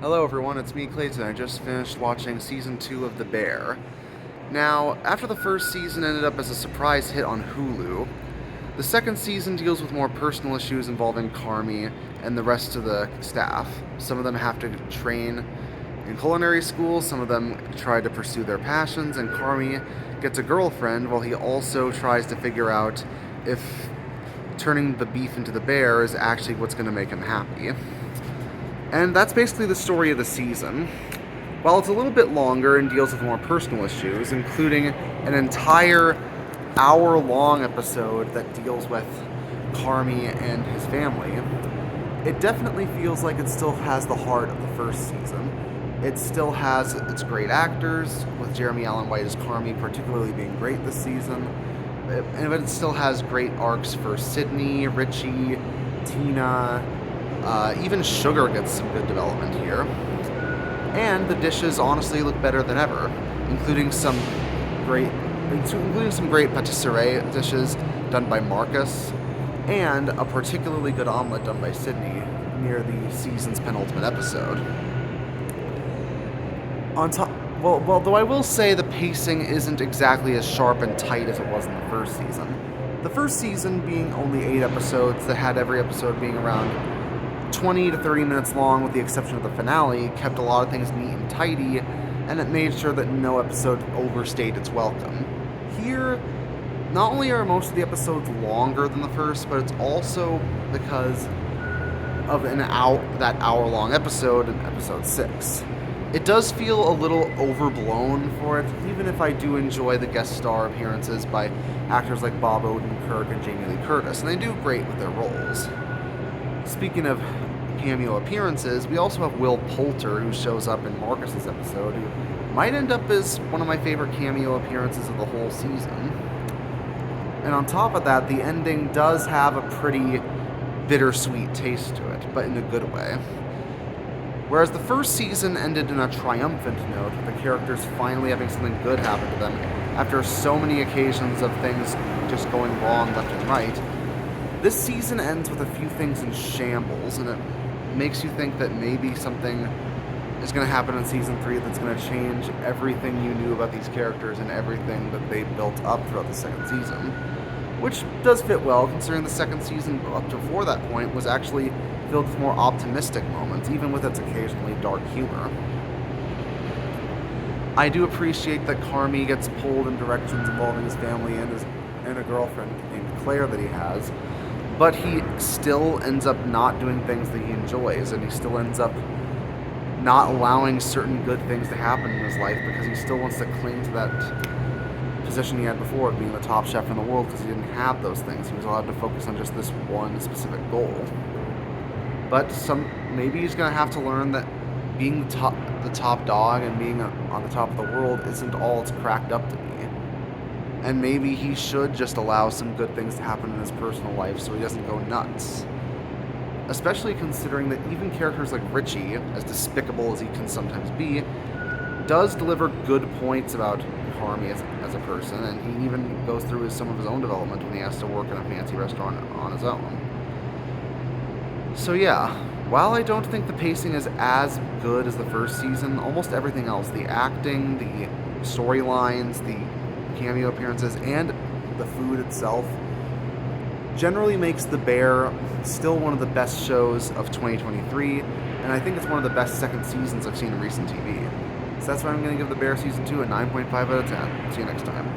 Hello everyone, it's me Clayton. I just finished watching season 2 of The Bear. Now, after the first season ended up as a surprise hit on Hulu, the second season deals with more personal issues involving Carmy and the rest of the staff. Some of them have to train in culinary school, some of them try to pursue their passions, and Carmy gets a girlfriend while he also tries to figure out if turning the beef into the bear is actually what's going to make him happy. And that's basically the story of the season. While it's a little bit longer and deals with more personal issues, including an entire hour-long episode that deals with Carmy and his family, it definitely feels like it still has the heart of the first season. It still has its great actors, with Jeremy Allen White as Carmy particularly being great this season. But it still has great arcs for Sydney, Richie, Tina, even Sugar gets some good development here. And the dishes honestly look better than ever, including some great patisserie dishes done by Marcus, and a particularly good omelet done by Sydney near the season's penultimate episode. On top, well, though I will say the pacing isn't exactly as sharp and tight as it was in the first season. The first season being only 8 episodes that had every episode being around 20 to 30 minutes long, with the exception of the finale, kept a lot of things neat and tidy, and it made sure that no episode overstayed its welcome. Here, not only are most of the episodes longer than the first, but it's also because of that hour-long episode in episode 6. It does feel a little overblown for it, even if I do enjoy the guest star appearances by actors like Bob Odenkirk and Jamie Lee Curtis, and they do great with their roles. Speaking of cameo appearances, we also have Will Poulter, who shows up in Marcus's episode, who might end up as one of my favorite cameo appearances of the whole season. And on top of that, the ending does have a pretty bittersweet taste to it, but in a good way. Whereas the first season ended in a triumphant note, with the characters finally having something good happen to them after so many occasions of things just going wrong left and right, this season ends with a few things in shambles, and it makes you think that maybe something is going to happen in season 3 that's going to change everything you knew about these characters and everything that they built up throughout the second season. Which does fit well, considering the second season up to before that point was actually filled with more optimistic moments, even with its occasionally dark humor. I do appreciate that Carmy gets pulled in directions involving his family and a girlfriend named Claire that he has, but he still ends up not doing things that he enjoys, and he still ends up not allowing certain good things to happen in his life because he still wants to cling to that position he had before of being the top chef in the world, because he didn't have those things. He was allowed to focus on just this one specific goal. But maybe he's going to have to learn that being the top dog and being on the top of the world isn't all it's cracked up to be. And maybe he should just allow some good things to happen in his personal life so he doesn't go nuts. Especially considering that even characters like Richie, as despicable as he can sometimes be, does deliver good points about Carmy as a person, and he even goes through some of his own development when he has to work in a fancy restaurant on his own. So yeah, while I don't think the pacing is as good as the first season, almost everything else, the acting, the storylines, the cameo appearances, and the food itself, generally makes The Bear still one of the best shows of 2023, and I think it's one of the best second seasons I've seen in recent TV. So that's why I'm going to give The Bear Season 2 a 9.5 out of 10. See you next time.